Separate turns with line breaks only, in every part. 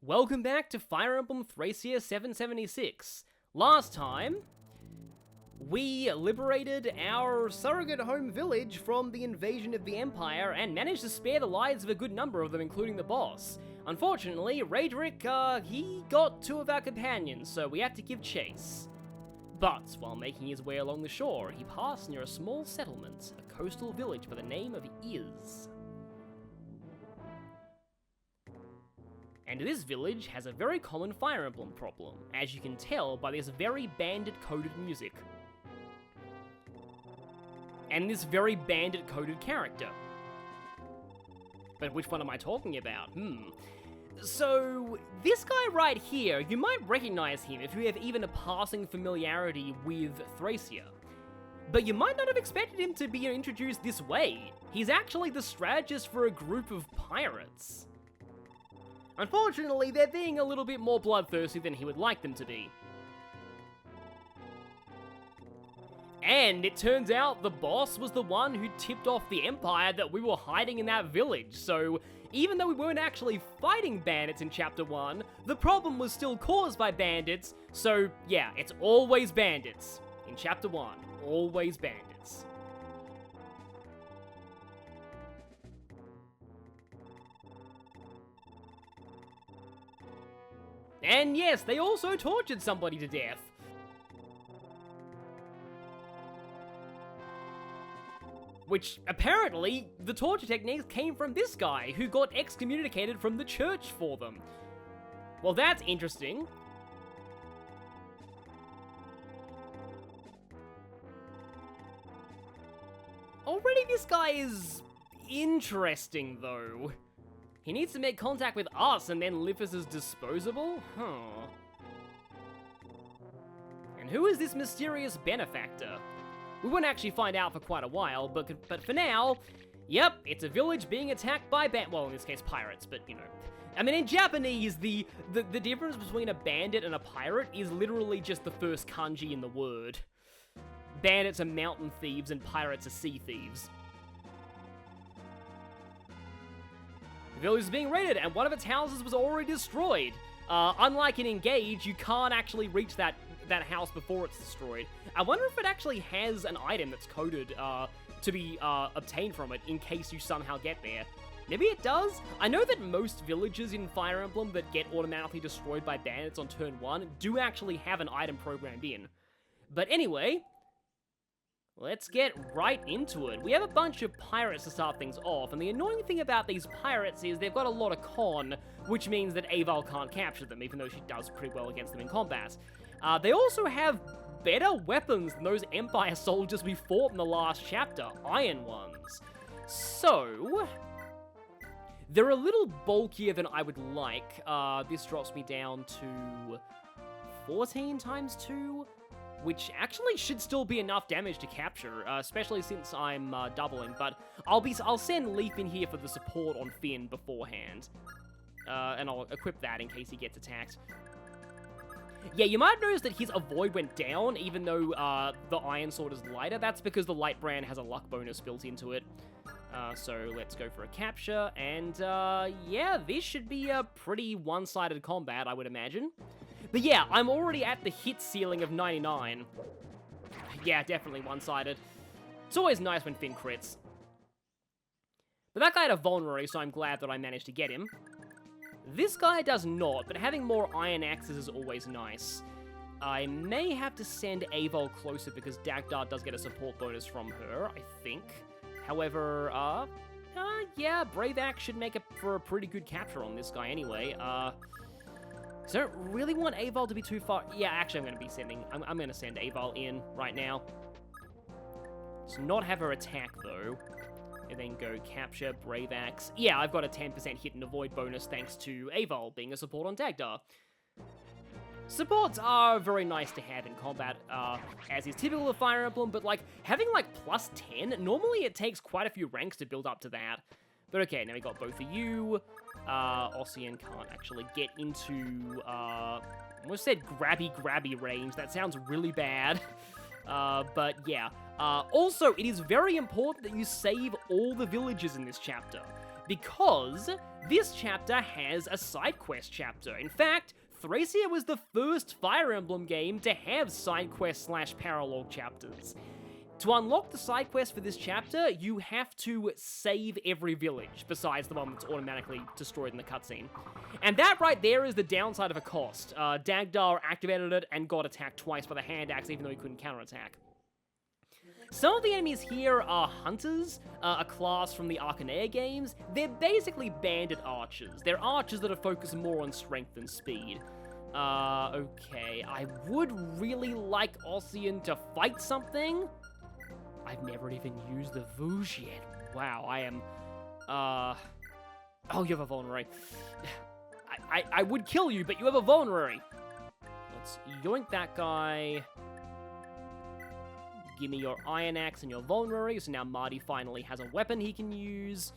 Welcome back to Fire Emblem Thracia 776. Last time, we liberated our surrogate home village from the invasion of the Empire and managed to spare the lives of a good number of them, including the boss. Unfortunately, Raedric, he got two of our companions, so we had to give chase. But, while making his way along the shore, he passed near a small settlement, a coastal village by the name of Iz. And this village has a very common Fire Emblem problem, as you can tell by this very bandit-coded music. And this very bandit-coded character. But which one am I talking about? So, this guy right here, you might recognize him if you have even a passing familiarity with Thracia. But you might not have expected him to be introduced this way. He's actually the strategist for a group of pirates. Unfortunately, they're being a little bit more bloodthirsty than he would like them to be. And it turns out the boss was the one who tipped off the Empire that we were hiding in that village, so even though we weren't actually fighting bandits in Chapter 1, the problem was still caused by bandits, so yeah, it's always bandits. In Chapter 1, always bandits. And yes, they also tortured somebody to death. Which, apparently, the torture techniques came from this guy, who got excommunicated from the church for them. Well, that's interesting. Already this guy is interesting, though. He needs to make contact with us and then live as disposable? Huh. And who is this mysterious benefactor? We won't actually find out for quite a while, but for now, yep, it's a village being attacked by well, in this case, pirates, but, you know. I mean, in Japanese, the difference between a bandit and a pirate is literally just the first kanji in the word. Bandits are mountain thieves and pirates are sea thieves. The village is being raided, and one of its houses was already destroyed. Unlike in Engage, you can't actually reach that house before it's destroyed. I wonder if it actually has an item that's coded to be obtained from it in case you somehow get there. Maybe it does? I know that most villages in Fire Emblem that get automatically destroyed by bandits on turn 1 do actually have an item programmed in. But anyway, let's get right into it. We have a bunch of pirates to start things off, and the annoying thing about these pirates is they've got a lot of con, which means that Aval can't capture them, even though she does pretty well against them in combat. They also have better weapons than those Empire soldiers we fought in the last chapter, iron ones. So, they're a little bulkier than I would like. This drops me down to 14 times 2? Which actually should still be enough damage to capture, especially since I'm doubling, but I'll send Leaf in here for the support on Finn beforehand. And I'll equip that in case he gets attacked. Yeah, you might notice that his avoid went down, even though the Iron Sword is lighter. That's because the Light Brand has a luck bonus built into it. So let's go for a capture, and yeah, this should be a pretty one-sided combat, I would imagine. But yeah, I'm already at the hit ceiling of 99. Yeah, definitely one-sided. It's always nice when Finn crits. But that guy had a vulnerary, so I'm glad that I managed to get him. This guy does not, but having more iron axes is always nice. I may have to send Aval closer because Dagdar does get a support bonus from her, I think. However, yeah, Brave Axe should make it for a pretty good capture on this guy anyway. So I don't really want Aval to be too far. Yeah, actually, I'm going to send Aval in right now. So not have her attack, though. And then go capture, Brave Axe. Yeah, I've got a 10% hit and avoid bonus thanks to Aval being a support on Dagdar. Supports are very nice to have in combat, as is typical of Fire Emblem, but like, having like plus 10, normally it takes quite a few ranks to build up to that. But okay, now we got both of you. Ossian can't actually get into, I almost said grabby range. That sounds really bad. But yeah. Also, it is very important that you save all the villages in this chapter. because this chapter has a side quest chapter. In fact, Thracia was the first Fire Emblem game to have side quest / paralogue chapters. To unlock the side quest for this chapter, you have to save every village, besides the one that's automatically destroyed in the cutscene. And that right there is the downside of a cost. Dagdar activated it and got attacked twice by the hand axe, even though he couldn't counterattack. Some of the enemies here are hunters, a class from the Arcanea games. They're basically bandit archers. They're archers that are focused more on strength than speed. Okay, I would really like Ossian to fight something. I've never even used the Vouge yet. Wow, I am, oh, you have a vulnerary. I would kill you, but you have a vulnerary. Let's yoink that guy. Give me your Iron Axe and your vulnerary, so now Marty finally has a weapon he can use.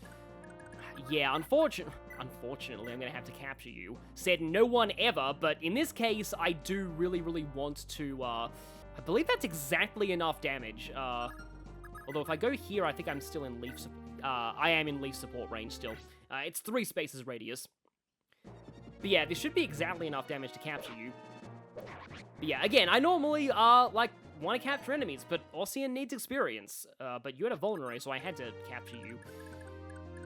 Yeah, unfortunately, I'm gonna have to capture you. Said no one ever, but in this case, I do really want to, I believe that's exactly enough damage. Although if I go here, I think I'm still in leaf I am in leaf support range still. It's 3 spaces radius. But yeah, this should be exactly enough damage to capture you. But yeah, again, I normally, like, want to capture enemies, but Ossian needs experience. But you had a vulnerary, so I had to capture you.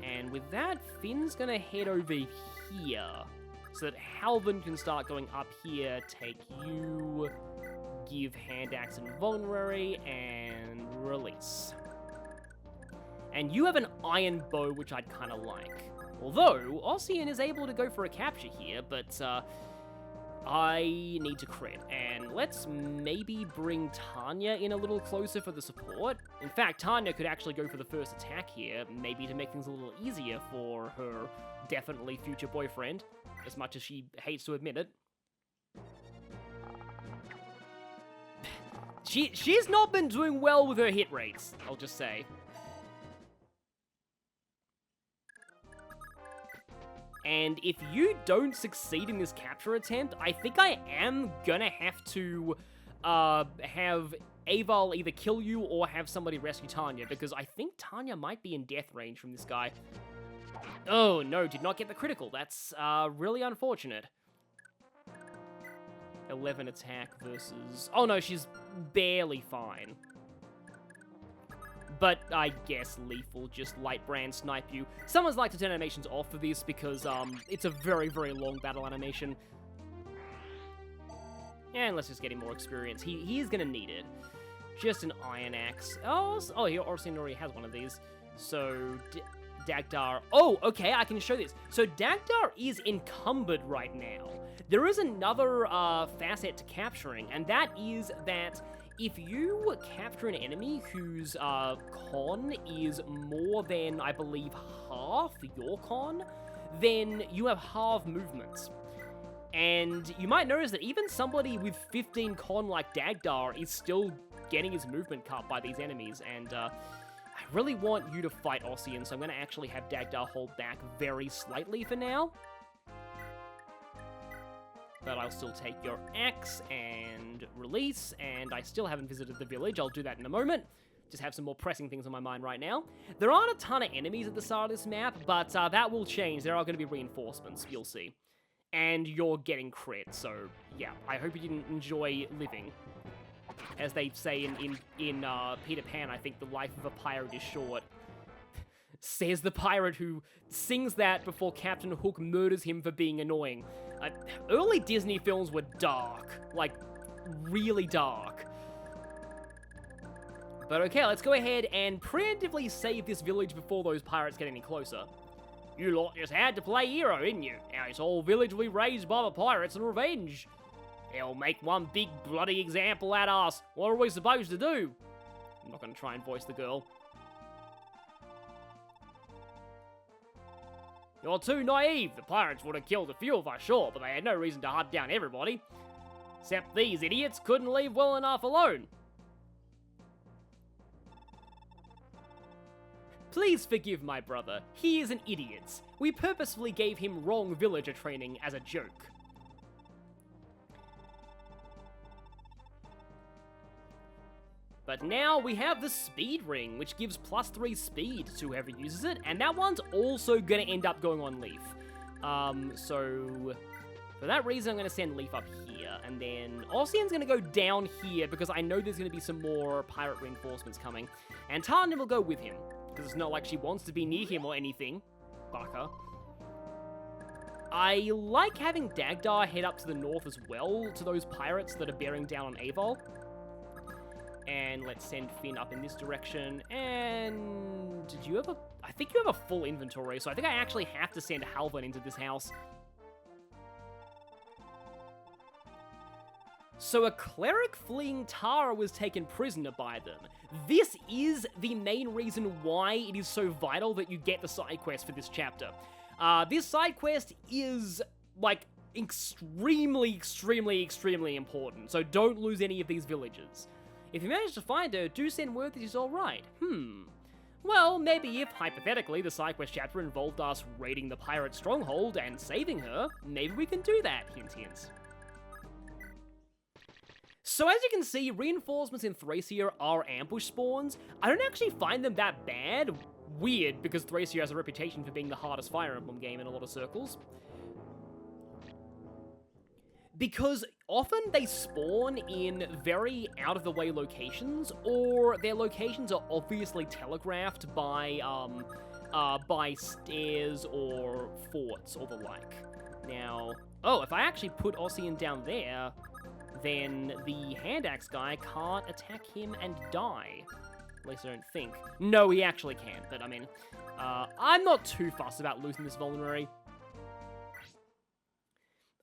And with that, Finn's gonna head over here, so that Halvin can start going up here, take you, give hand axe and vulnerary, and release. And you have an iron bow, which I'd kind of like. Although, Ossian is able to go for a capture here, but I need to crit. And let's maybe bring Tanya in a little closer for the support. In fact, Tanya could actually go for the first attack here, maybe to make things a little easier for her definitely future boyfriend, as much as she hates to admit it. She's not been doing well with her hit rates, I'll just say. And if you don't succeed in this capture attempt, I think I am gonna have to have Aval either kill you or have somebody rescue Tanya, because I think Tanya might be in death range from this guy. Oh no, did not get the critical. That's really unfortunate. 11 attack versus... Oh no, she's barely fine. But I guess Leaf will just light brand snipe you. Someone's like to turn animations off for this because it's a very long battle animation. And let's just get him more experience. He is gonna need it. Just an Iron Axe. Oh, he already has one of these. So, Dagdar. Oh, okay, I can show this. So Dagdar is encumbered right now. There is another facet to capturing, and that is that if you capture an enemy whose con is more than, I believe, half your con, then you have half movements. And you might notice that even somebody with 15 con like Dagdar is still getting his movement cut by these enemies, and I really want you to fight Ossian, so I'm going to actually have Dagdar hold back very slightly for now. But I'll still take your axe and release, and I still haven't visited the village. I'll do that in a moment. Just have some more pressing things on my mind right now. There aren't a ton of enemies at the start of this map, but that will change. There are going to be reinforcements, you'll see. And you're getting crit, so yeah, I hope you didn't enjoy living. As they say in Peter Pan, I think the life of a pirate is short. Says the pirate who sings that before Captain Hook murders him for being annoying. Early Disney films were dark, like really dark. But okay, let's go ahead and preemptively save this village before those pirates get any closer. You lot just had to play hero, didn't you? Now this whole village will be raised by the pirates in revenge. They'll make one big bloody example at us. What are we supposed to do? I'm not going to try and voice the girl. You're too naive. The pirates would have killed a few of us, sure, but they had no reason to hunt down everybody. Except these idiots couldn't leave well enough alone. Please forgive my brother. He is an idiot. We purposefully gave him wrong villager training as a joke. But now we have the speed ring, which gives +3 speed to whoever uses it, and that one's also gonna end up going on Leaf. So for that reason, I'm gonna send Leaf up here, and then Ossian's gonna go down here because I know there's gonna be some more pirate reinforcements coming, and Tarnin will go with him because it's not like she wants to be near him or anything. Baka. I like having Dagdar head up to the north as well to those pirates that are bearing down on Avol. And let's send Finn up in this direction. And did you have a... I think you have a full inventory, so I think I actually have to send Halvin into this house. So a cleric fleeing Tara was taken prisoner by them. This is the main reason why it is so vital that you get the side quest for this chapter. This side quest is, like, extremely important, so don't lose any of these villages. If you manage to find her, do send word that she's alright. Well, maybe if, hypothetically, the side quest chapter involved us raiding the pirate stronghold and saving her, maybe we can do that, hint hint. So as you can see, reinforcements in Thracia are ambush spawns. I don't actually find them that bad. Weird, because Thracia has a reputation for being the hardest Fire Emblem game in a lot of circles. Because often they spawn in very out-of-the-way locations, or their locations are obviously telegraphed by stairs or forts or the like. Now, oh, if I actually put Ossian down there, then the hand axe guy can't attack him and die. At least I don't think. No, he actually can, but I mean, I'm not too fussed about losing this vulnerary.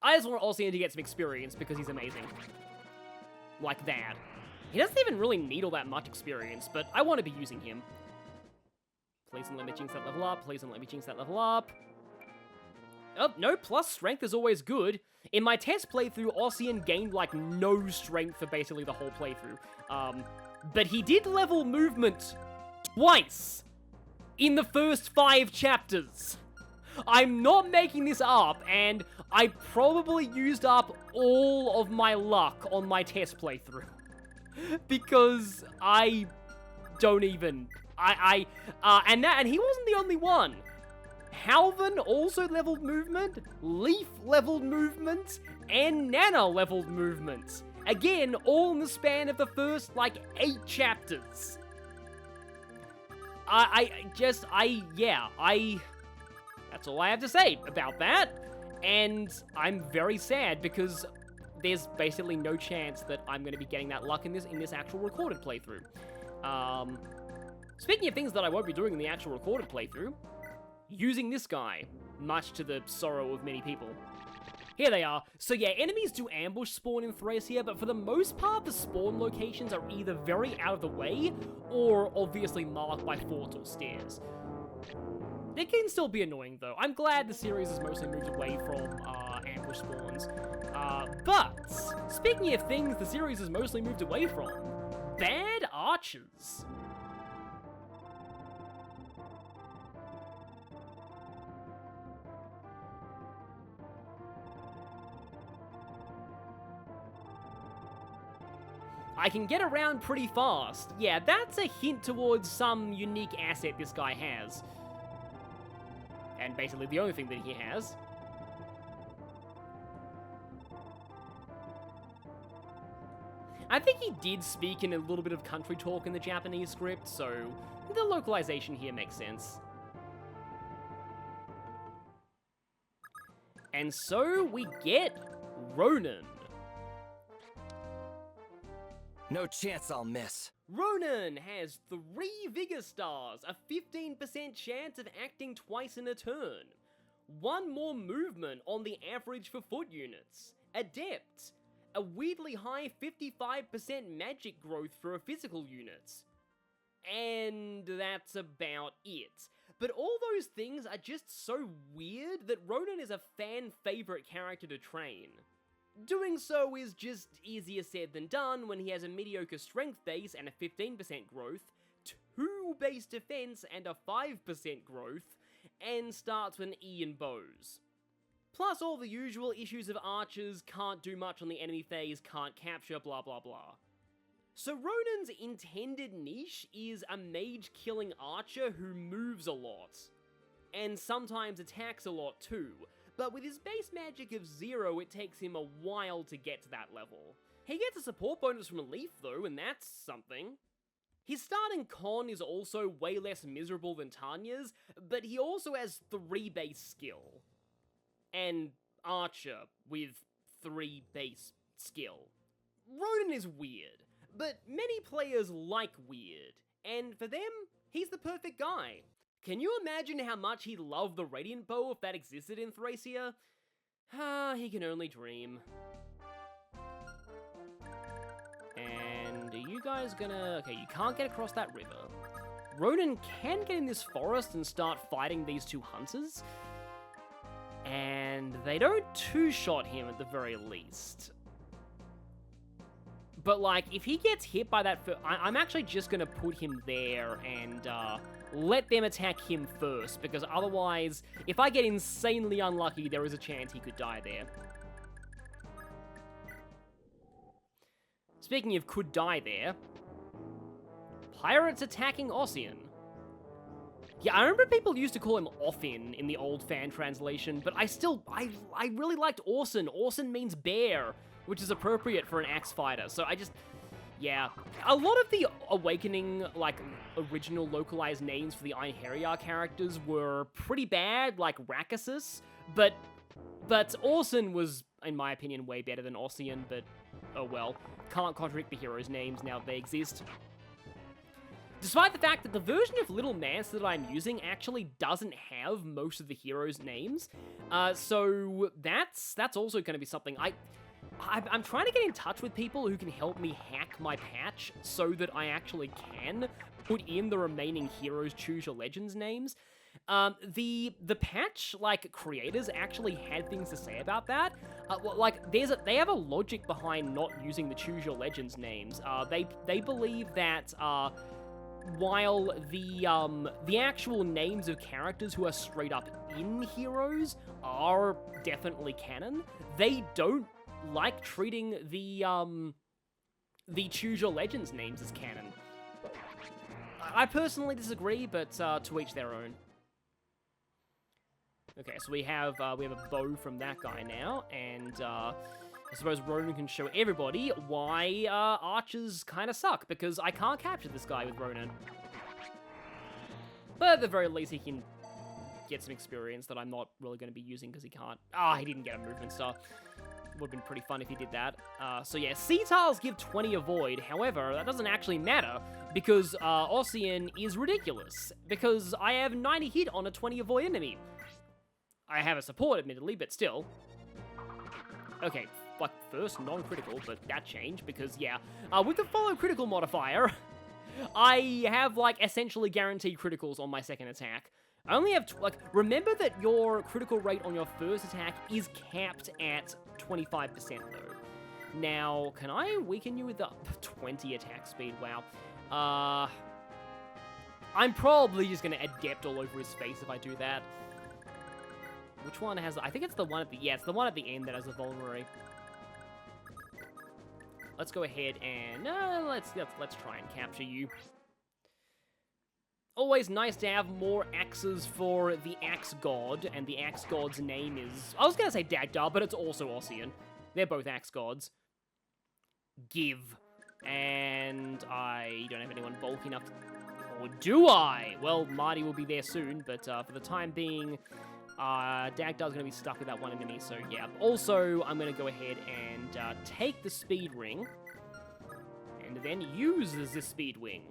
I just want Ossian to get some experience because he's amazing. Like that. He doesn't even really need all that much experience, but I want to be using him. Please don't let me jinx that level up. Please don't let me jinx that level up. Oh, no, plus strength is always good. In my test playthrough, Ossian gained, like, no strength for basically the whole playthrough. But he did level movement twice in the first 5 chapters. I'm not making this up, and I probably used up all of my luck on my test playthrough. Because I don't even... And he wasn't the only one. Halvin also leveled movement, Leaf leveled movement, and Nana leveled movement. Again, all in the span of the first, like, 8 chapters. That's all I have to say about that. And I'm very sad because there's basically no chance that I'm going to be getting that luck in this actual recorded playthrough. Speaking of things that I won't be doing in the actual recorded playthrough, using this guy, much to the sorrow of many people. Here they are. So yeah, enemies do ambush spawn in Thracia, but for the most part, the spawn locations are either very out of the way, or obviously marked by forts or stairs. It can still be annoying, though. I'm glad the series has mostly moved away from ambush spawns. But, speaking of things the series has mostly moved away from, bad archers. I can get around pretty fast. Yeah, that's a hint towards some unique asset this guy has. And basically the only thing that he has. I think he did speak in a little bit of country talk in the Japanese script, so the localization here makes sense. And so we get Ronan.
No chance I'll miss.
Ronan has 3 Vigor Stars, a 15% chance of acting twice in a turn, 1 more movement on the average for foot units, Adept, a weirdly high 55% magic growth for physical units, and that's about it. But all those things are just so weird that Ronan is a fan favorite character to train. Doing so is just easier said than done when he has a mediocre strength base and a 15% growth, 2 base defense and a 5% growth, and starts with an E in bows. Plus all the usual issues of archers, can't do much on the enemy phase, can't capture, blah blah blah. So Ronan's intended niche is a mage-killing archer who moves a lot, and sometimes attacks a lot too, but with his base magic of 0, it takes him a while to get to that level. He gets a support bonus from Leaf though, and that's something. His starting con is also way less miserable than Tanya's, but he also has 3 base skill, and Archer with 3 base skill. Ronan is weird, but many players like weird, and for them, he's the perfect guy. Can you imagine how much he'd love the Radiant Bow if that existed in Thracia? He can only dream. And are you guys gonna... Okay, you can't get across that river. Ronan can get in this forest and start fighting these 2 hunters. And they don't 2-shot him at the very least. But, like, if he gets hit by that... I'm actually just gonna put him there and, let them attack him first, because otherwise, if I get insanely unlucky, there is a chance he could die there. Speaking of could die there, pirates attacking Ossian. Yeah, I remember people used to call him Offin in the old fan translation, but I really liked Orson. Orson means bear, which is appropriate for an axe fighter, so yeah. A lot of the Awakening, like, original localized names for the Einherjar characters were pretty bad, like Rakasus, but Orson was, in my opinion, way better than Ossian, but oh well. Can't contradict the heroes' names now that they exist. Despite the fact that the version of Little Nance that I'm using actually doesn't have most of the heroes' names, so that's also going to be something. I'm trying to get in touch with people who can help me hack my patch so that I actually can put in the remaining heroes' Choose Your Legends names. The patch, like, creators actually had things to say about that. Like, they have a logic behind not using the Choose Your Legends names. They believe that, while the actual names of characters who are straight up in heroes are definitely canon, they don't like treating the Choose Your Legends names as canon. I personally disagree, but to each their own. Okay, so we have a bow from that guy now, and I suppose Ronan can show everybody why archers kind of suck, because I can't capture this guy with Ronan. But at the very least, he can get some experience that I'm not really going to be using because he can't. He didn't get a movement star. Would have been pretty fun if he did that. So yeah, Sea Tiles give 20 avoid. However, that doesn't actually matter because Ossian is ridiculous. Because I have 90 hit on a 20 avoid enemy. I have a support, admittedly, but still. Okay, like first non-critical, but that changed because yeah, with the follow critical modifier, I have like essentially guaranteed criticals on my second attack. I only have, remember that your critical rate on your first attack is capped at 25% though. Now, can I weaken you with the 20 attack speed? Wow. I'm probably just gonna Adept all over his face if I do that. Which one has, I think it's the one at the, yeah, it's the one at the end that has a vulnerary. Let's go ahead and, let's try and capture you. Always nice to have more axes for the Axe God, and the Axe God's name is... I was gonna say Dagdar, but it's also Ossian. They're both Axe Gods. Give. And I don't have anyone bulky enough to... Or do I? Well, Marty will be there soon, but for the time being, Dagdar's gonna be stuck with that one enemy, so yeah. Also, I'm gonna go ahead and take the speed ring, and then use the speed ring.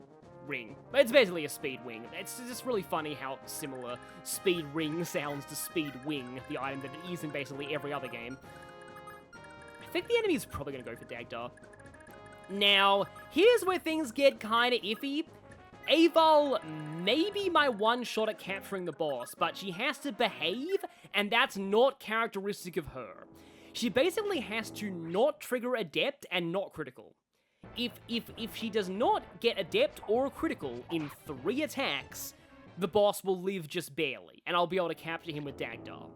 But it's basically a speed wing. It's just really funny how similar speed ring sounds to speed wing, the item that it is in basically every other game. I think the enemy is probably going to go for Dagdar. Now, here's where things get kind of iffy. Aval may be my one shot at capturing the boss, but she has to behave, and that's not characteristic of her. She basically has to not trigger Adept and not critical. If she does not get Adept or critical in 3 attacks, the boss will live just barely, and I'll be able to capture him with Dagdar.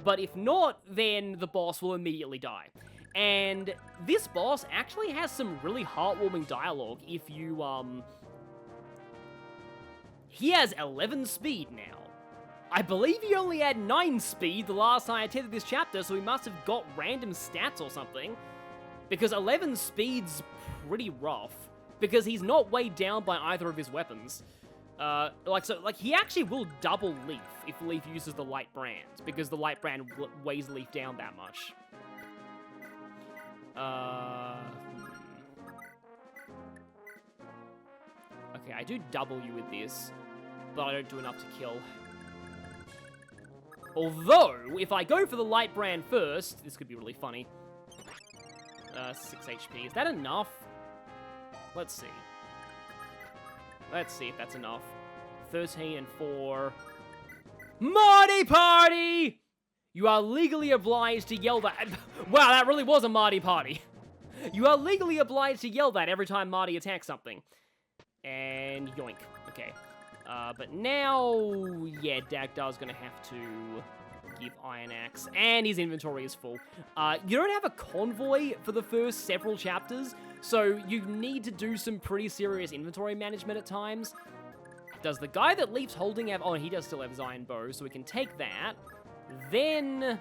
But if not, then the boss will immediately die. And this boss actually has some really heartwarming dialogue if you, He has 11 speed now. I believe he only had 9 speed the last time I attended this chapter, so he must have got random stats or something. Because 11 speed's pretty rough. Because he's not weighed down by either of his weapons. He actually will double Leaf if Leaf uses the light brand, because the light brand weighs Leaf down that much. Okay, I do W with this, but I don't do enough to kill. Although, if I go for the light brand first, this could be really funny. 6 HP, is that enough? Let's see. Let's see if that's enough. 13 and 4. Marty Party! You are legally obliged to yell that. Wow, that really was a Marty Party. You are legally obliged to yell that every time Marty attacks something. And yoink. Okay. But now, yeah, Dagdar's gonna have to give Iron Axe. And his inventory is full. You don't have a convoy for the first several chapters, so you need to do some pretty serious inventory management at times. Does the guy that Leaf's holding have... Oh, he does still have his iron bow, so we can take that. Then...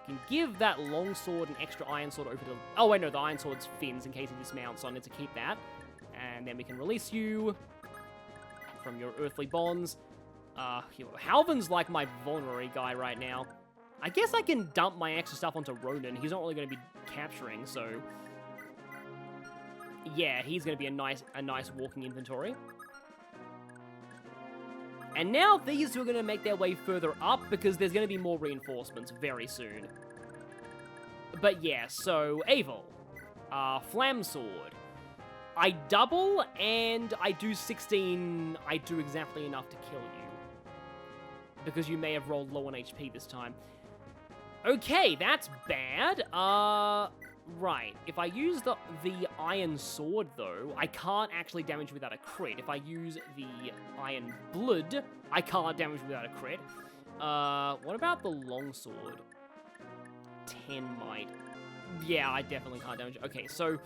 can give that longsword an extra iron sword over to... Oh, wait, no, the iron sword's fins in case he dismounts, so I need to keep that. And then we can release you from your earthly bonds. Halvin's like my vulnerary guy right now. I guess I can dump my extra stuff onto Ronan. He's not really going to be capturing, so... yeah, he's going to be a nice walking inventory. And now these two are going to make their way further up because there's going to be more reinforcements very soon. But yeah, so Avil, Flam Sword. I double and I do 16. I do exactly enough to kill you. Because you may have rolled low on HP this time. Okay, that's bad. Right. If I use the Iron Sword, though, I can't actually damage without a crit. If I use the Iron Blood, I can't damage without a crit. What about the Longsword? 10 might. Yeah, I definitely can't damage. Okay, so...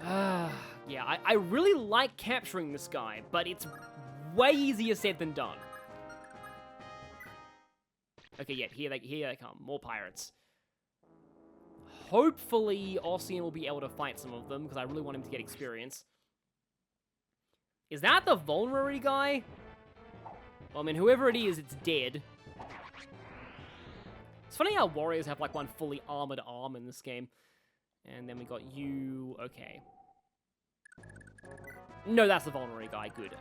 yeah, I really like capturing this guy, but it's way easier said than done. Okay, yeah, here they come. More pirates. Hopefully, Ossian will be able to fight some of them, because I really want him to get experience. Is that the vulnerary guy? Well, I mean, whoever it is, it's dead. It's funny how warriors have, like, one fully armored arm in this game. And then we got you... okay. No, that's the vulnerary guy. Good.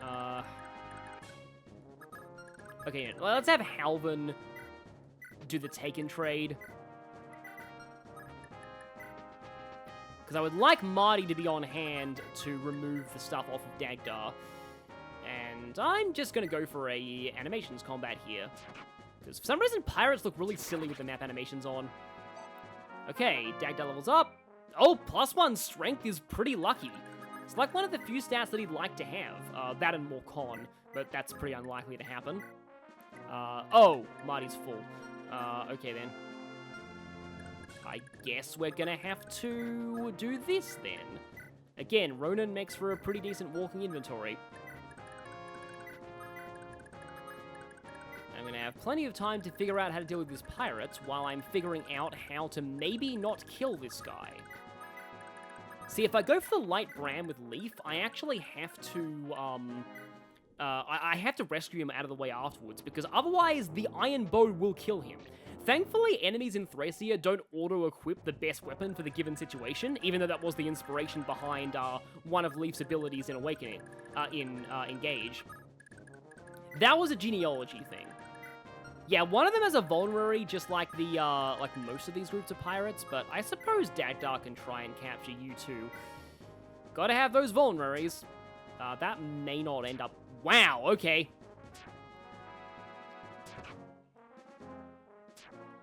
Okay, well, let's have Halvin do the Taken trade. Because I would like Marty to be on hand to remove the stuff off of Dagdar. And I'm just going to go for a animations combat here. Because for some reason, pirates look really silly with the map animations on. Okay, Dagdar levels up. Oh, +1 strength is pretty lucky. It's like one of the few stats that he'd like to have. That and more con, but that's pretty unlikely to happen. Oh, Marty's full. Okay then. I guess we're gonna have to do this then. Again, Ronan makes for a pretty decent walking inventory. I'm gonna have plenty of time to figure out how to deal with these pirates while I'm figuring out how to maybe not kill this guy. See, if I go for the light brand with Leaf, I actually have to, I have to rescue him out of the way afterwards, because otherwise the iron bow will kill him. Thankfully, enemies in Thracia don't auto-equip the best weapon for the given situation, even though that was the inspiration behind one of Leaf's abilities in Awakening, in Engage. That was a genealogy thing. Yeah, one of them has a vulnerary, just like the, like most of these groups of pirates, but I suppose Dagdar can try and capture you too. Gotta have those vulneraries. That may not end up... Wow, okay.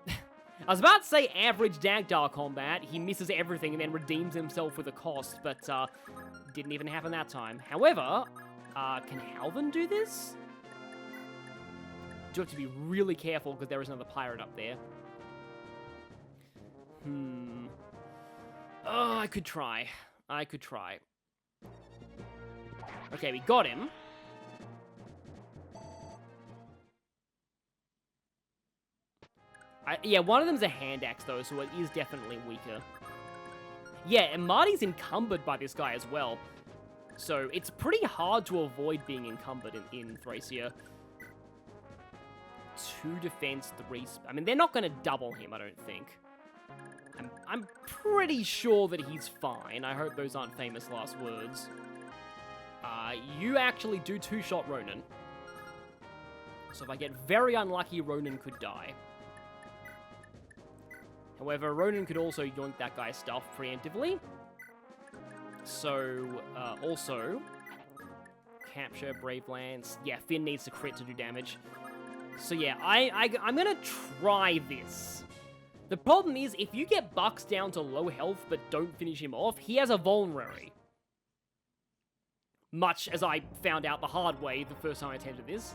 I was about to say average Dagdar combat. He misses everything and then redeems himself with a cost, but didn't even happen that time. However, can Halvin do this? Do have to be really careful because there is another pirate up there. I could try. I could try. Okay, we got him. Yeah, one of them's a hand axe, though, so it is definitely weaker. Yeah, and Marty's encumbered by this guy as well. So it's pretty hard to avoid being encumbered in Thracia. 2 defense, 3... I mean, they're not going to double him, I don't think. I'm pretty sure that he's fine. I hope those aren't famous last words. You actually do 2-shot Ronin. So if I get very unlucky, Ronin could die. However, Ronin could also yoink that guy's stuff preemptively. So, also... Capture, Brave Lance. Yeah, Finn needs to crit to do damage. So yeah, I'm gonna try this. The problem is, if you get Bucks down to low health but don't finish him off, he has a vulnerary. Much as I found out the hard way the first time I attempted this.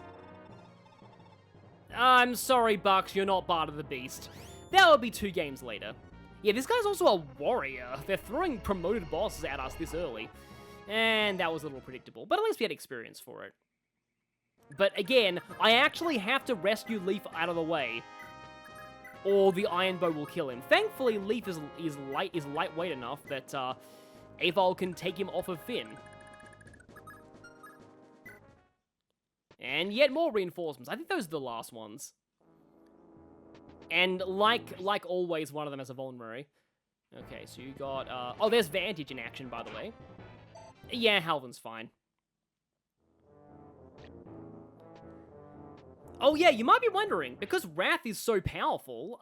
I'm sorry, Bucks, you're not part of the beast. That will be 2 games later. Yeah, this guy's also a warrior. They're throwing promoted bosses at us this early. And that was a little predictable, but at least we had experience for it. But again, I actually have to rescue Leaf out of the way, or the Iron Bow will kill him. Thankfully, Leaf is lightweight enough that Aval can take him off of Finn. And yet more reinforcements. I think those are the last ones. And like always, one of them has a vulnerary. Okay, so you got... oh, there's Vantage in action, by the way. Yeah, Halvin's fine. Oh yeah, you might be wondering, because Wrath is so powerful,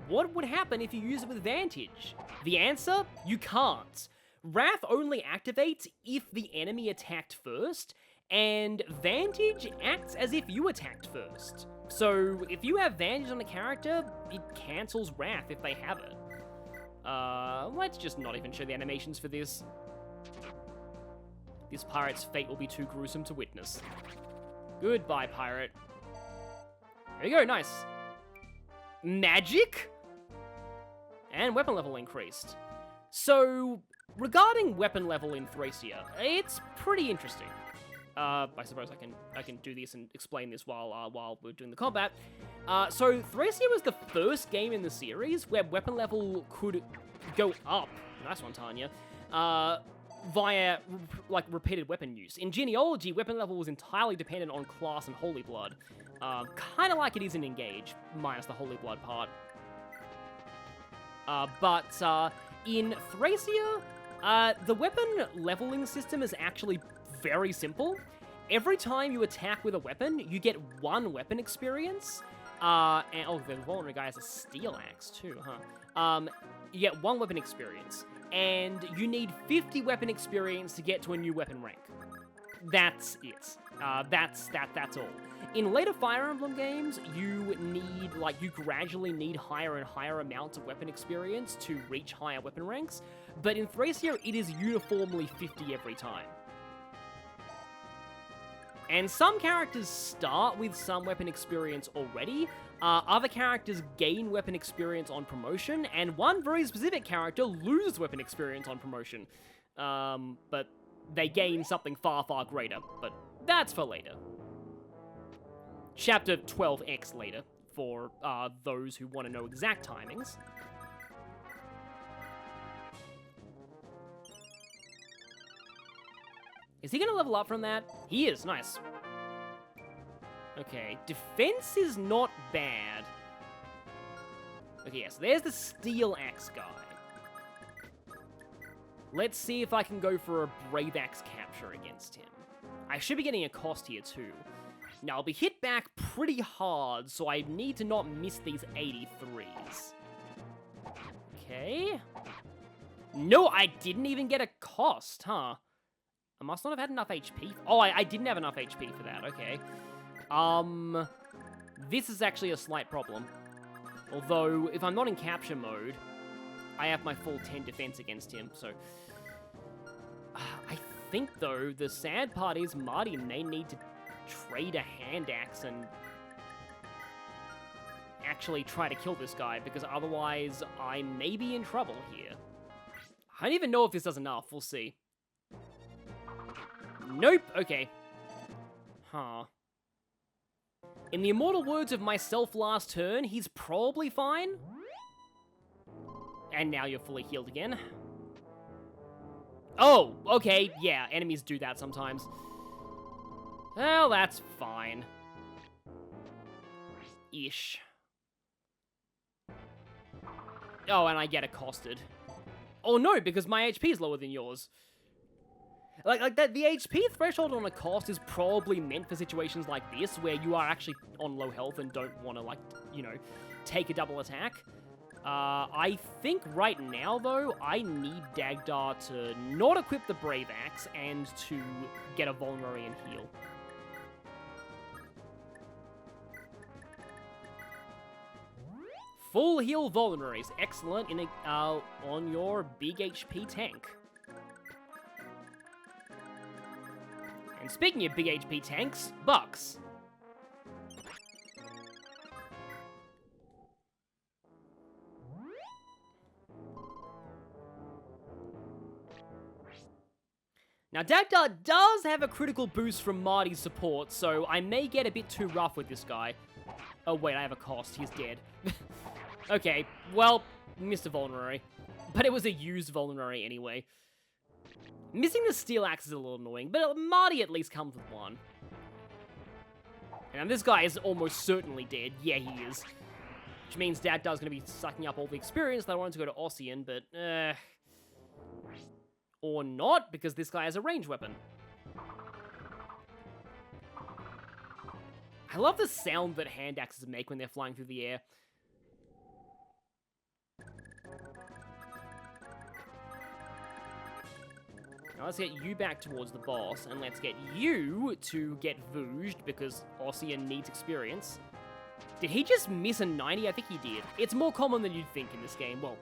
what would happen if you use it with Vantage? The answer? You can't. Wrath only activates if the enemy attacked first, and Vantage acts as if you attacked first. So, if you have Vantage on a character, it cancels Wrath if they have it. Let's just not even show the animations for this. This pirate's fate will be too gruesome to witness. Goodbye, pirate. There you go, nice. Magic? And weapon level increased. So, regarding weapon level in Thracia, it's pretty interesting. I suppose I can do this and explain this while we're doing the combat. So Thracia was the first game in the series where weapon level could go up. Nice one, Tanya. Via like repeated weapon use. In Genealogy, weapon level was entirely dependent on class and Holy Blood, kind of like it is in Engage, minus the Holy Blood part. But in Thracia, the weapon leveling system is actually very simple. Every time you attack with a weapon, you get 1 weapon experience. And oh, the vulnerary guy has a steel axe too, huh? You get 1 weapon experience, and you need 50 weapon experience to get to a new weapon rank. That's it. That's all. In later Fire Emblem games, you gradually need higher and higher amounts of weapon experience to reach higher weapon ranks, but in Thracia, it is uniformly 50 every time. And some characters start with some weapon experience already, other characters gain weapon experience on promotion, and one very specific character loses weapon experience on promotion. But they gain something far, far greater, but that's for later. Chapter 12X later, for those who want to know exact timings. Is he going to level up from that? He is, nice. Okay, defense is not bad. Okay, yes, there's the Steel Axe guy. Let's see if I can go for a Brave Axe capture against him. I should be getting a cost here too. Now, I'll be hit back pretty hard, so I need to not miss these 83s. Okay. No, I didn't even get a cost, huh? I must not have had enough HP. Oh, I didn't have enough HP for that, okay. This is actually a slight problem. Although, if I'm not in capture mode, I have my full 10 defense against him, so... I think, though, the sad part is Marty may need to trade a hand axe and actually try to kill this guy, because otherwise I may be in trouble here. I don't even know if this does enough. We'll see. Nope. Okay. Huh. In the immortal words of myself last turn, he's probably fine. And now you're fully healed again. Oh, okay. Yeah, enemies do that sometimes. Well, that's fine. Ish. Oh, and I get accosted. Oh no, because my HP is lower than yours. Like that, the HP threshold on a cost is probably meant for situations like this, where you are actually on low health and don't want to, like, you know, take a double attack. I think right now, though, I need Dagdar to not equip the Brave Axe and to get a Vulnerary and heal. Full heal Vulneraries. Excellent in on your big HP tank. And speaking of big HP tanks, Bucks. Now, Dagdar does have a critical boost from Marty's support, so I may get a bit too rough with this guy. Oh, wait, I have a cost. He's dead. Okay, well, missed a Vulnerary. But it was a used Vulnerary anyway. Missing the Steel Axe is a little annoying, but Marty at least comes with one. And this guy is almost certainly dead. Yeah, he is. Which means Dagdar's going to be sucking up all the experience that I wanted to go to Ossian, but, or not, because this guy has a ranged weapon. I love the sound that hand axes make when they're flying through the air. Now let's get you back towards the boss, and let's get you to get Vooged, because Ossian needs experience. Did he just miss a 90? I think he did. It's more common than you'd think in this game. Well,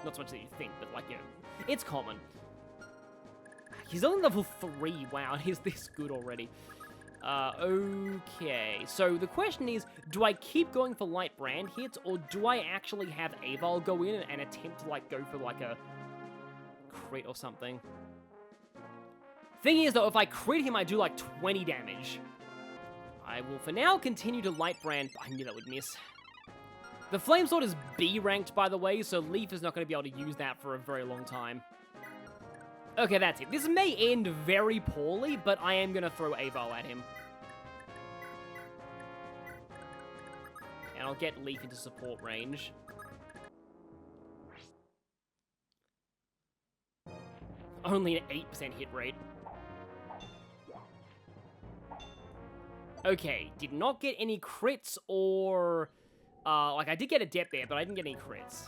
not so much that you'd think, but, like, you know, it's common. He's only level 3. Wow, he's this good already. Okay. So the question is, do I keep going for light brand hits, or do I actually have Aval go in and attempt to, like, go for, like, a crit or something? Thing is, though, if I crit him, I do, like, 20 damage. I will, for now, continue to light brand. I knew that would miss. The Flame Sword is B ranked, by the way, so Leaf is not going to be able to use that for a very long time. Okay, that's it. This may end very poorly, but I am going to throw Aval at him. And I'll get Leaf into support range. Only an 8% hit rate. Okay, did not get any crits or... like, I did get a Adept there, but I didn't get any crits.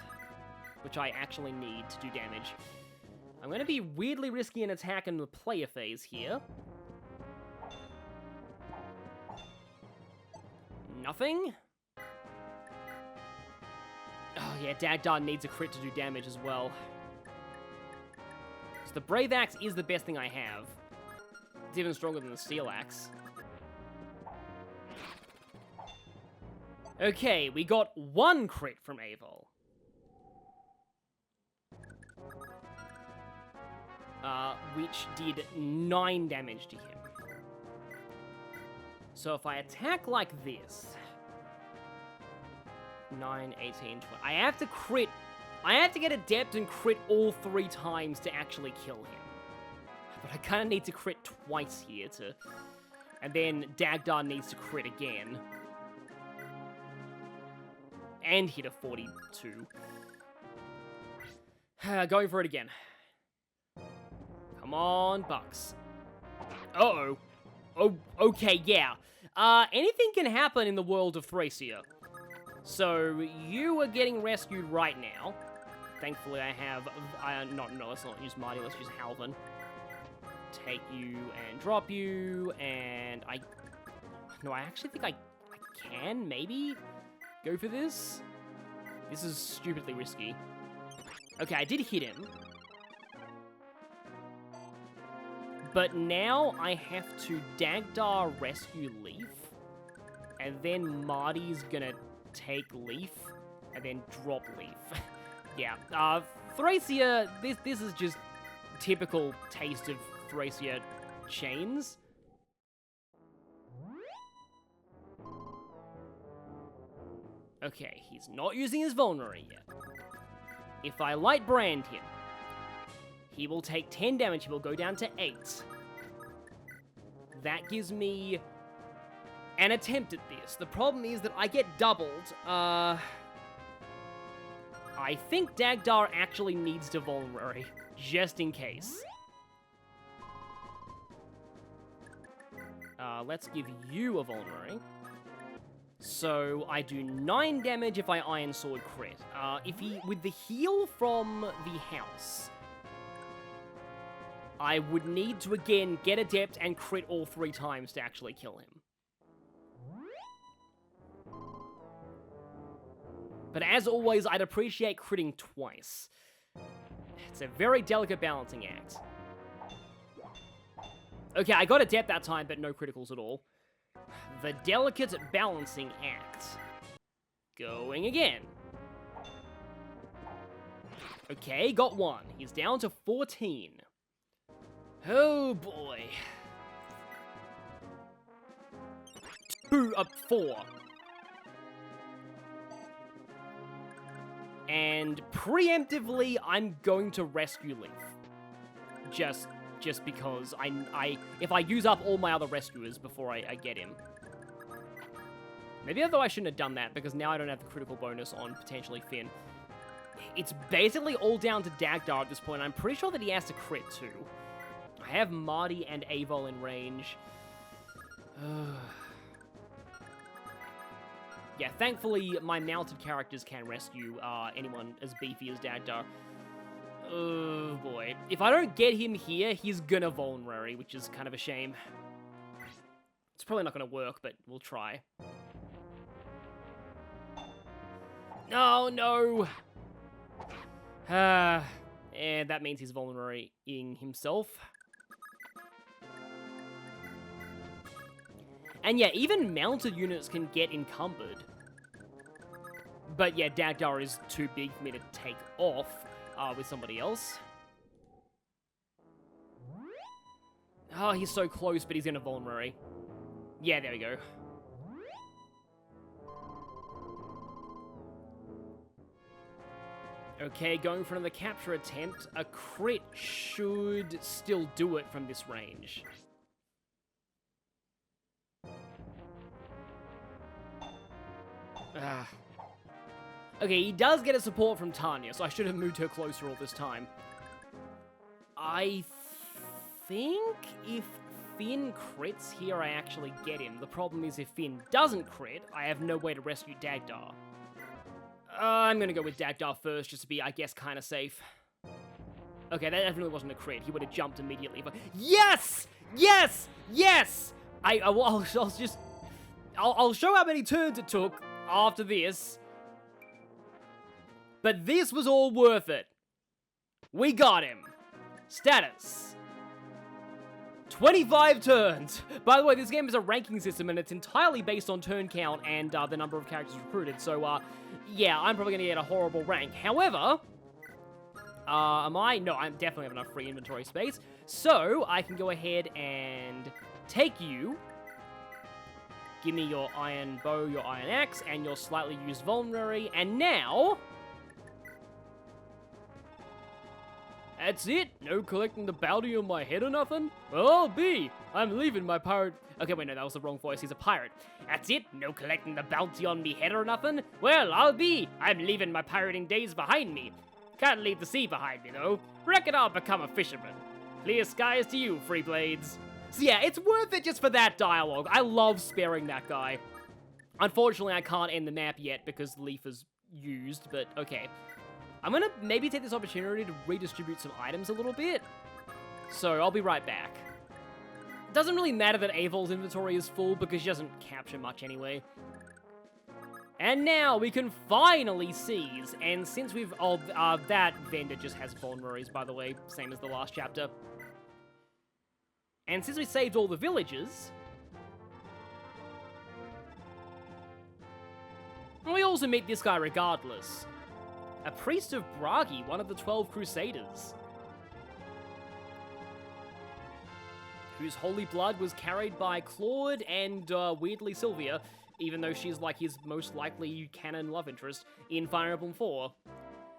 Which I actually need to do damage. I'm going to be weirdly risky an attack in the player phase here. Nothing. Oh yeah, Dagdar needs a crit to do damage as well. So the Brave Axe is the best thing I have. It's even stronger than the Steel Axe. Okay, we got 1 crit from Aval. Which did 9 damage to him. So if I attack like this... 9, 18, 20... I have to crit... I have to get Adept and crit all 3 times to actually kill him. But I kind of need to crit twice here to... And then Dagdar needs to crit again. And hit a 42. Going for it again. Come on, Bucks. Uh-oh. Oh, okay, yeah. Anything can happen in the world of Thracia. So, you are getting rescued right now. Thankfully, I have... no, let's not use Marty, let's use Halvin. Take you and drop you, and I... No, I actually think I can, maybe, go for this. This is stupidly risky. Okay, I did hit him. But now I have to Dagdar rescue Leaf, and then Marty's gonna take Leaf, and then drop Leaf. Yeah, Thracia, this is just typical taste of Thracia chains. Okay, he's not using his vulnerary yet. If I light brand him, he will take 10 damage, he will go down to 8. That gives me an attempt at this. The problem is that I get doubled. I think Jugdral actually needs to vulnerary, just in case. Let's give you a vulnerary. So I do 9 damage if I Iron Sword crit. If he, with the heal from the house, I would need to again get Adept and crit all 3 times to actually kill him. But as always, I'd appreciate critting twice. It's a very delicate balancing act. Okay, I got Adept that time, but no criticals at all. The delicate balancing act. Going again. Okay, got 1. He's down to 14. Oh boy. 4. And preemptively, I'm going to rescue Leaf. Just because if I use up all my other rescuers before I get him. Maybe although I shouldn't have done that, because now I don't have the critical bonus on potentially Finn. It's basically all down to Jugdral at this point. I'm pretty sure that he has to crit too. I have Marty and Avol in range. Yeah, thankfully, my mounted characters can rescue anyone as beefy as Jugdral. Oh boy. If I don't get him here, he's gonna vulnerary, which is kind of a shame. It's probably not gonna work, but we'll try. Oh no! And that means he's vulnerating himself. And yeah, even mounted units can get encumbered. But yeah, Jugdral is too big for me to take off with somebody else. Oh, he's so close, but he's gonna vulnerary. Yeah, there we go. Okay, going for another capture attempt. A crit should still do it from this range. Okay, he does get a support from Tanya, so I should have moved her closer all this time. I think if Finn crits here, I actually get him. The problem is if Finn doesn't crit, I have no way to rescue Jugdral. I'm gonna go with Jugdral first, just to be, I guess, kind of safe. Okay, that definitely wasn't a crit. He would have jumped immediately. But yes! Yes! Yes! I'll show how many turns it took after this. But this was all worth it. We got him. Status. 25 turns. By the way, this game is a ranking system, and it's entirely based on turn count and the number of characters recruited. So, yeah, I'm probably going to get a horrible rank. However, am I? No, I definitely have enough free inventory space. So, I can go ahead and take you. Give me your iron bow, your iron axe, and your slightly used vulnerary. And now... That's it? No collecting the bounty on my head or nothing? Well, I'll be. I'm leaving my pirate... Okay, wait, no, that was the wrong voice. He's a pirate. That's it? No collecting the bounty on me head or nothing? Well, I'll be. I'm leaving my pirating days behind me. Can't leave the sea behind me, though. Reckon I'll become a fisherman. Clear skies to you, free blades. So yeah, it's worth it just for that dialogue. I love sparing that guy. Unfortunately, I can't end the map yet because Leaf is used, but okay. I'm gonna maybe take this opportunity to redistribute some items a little bit. So I'll be right back. Doesn't really matter that Avol's inventory is full because she doesn't capture much anyway. And now we can finally seize. And since we've... Oh, that vendor just has vulneraries, by the way. Same as the last chapter. And since we saved all the villages... we also meet this guy regardless. A priest of Bragi, one of the 12 Crusaders, whose holy blood was carried by Claude and, weirdly, Sylvia, even though she's like his most likely canon love interest in Fire Emblem 4.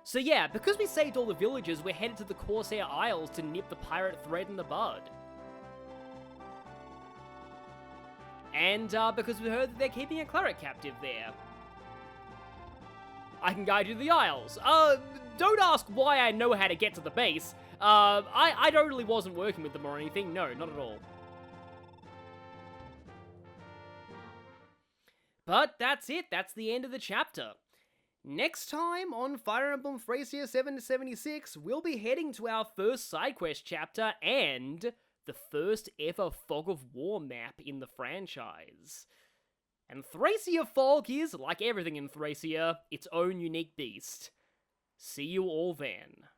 So yeah, because we saved all the villagers, we're headed to the Corsair Isles to nip the pirate thread in the bud. And because we heard that they're keeping a cleric captive there. I can guide you to the Isles. Don't ask why I know how to get to the base. I totally wasn't working with them or anything. No, not at all. But that's it. That's the end of the chapter. Next time on Fire Emblem Thracia 7-76, we'll be heading to our first side quest chapter and the first ever Fog of War map in the franchise. And Thracia Fog is, like everything in Thracia, its own unique beast. See you all then.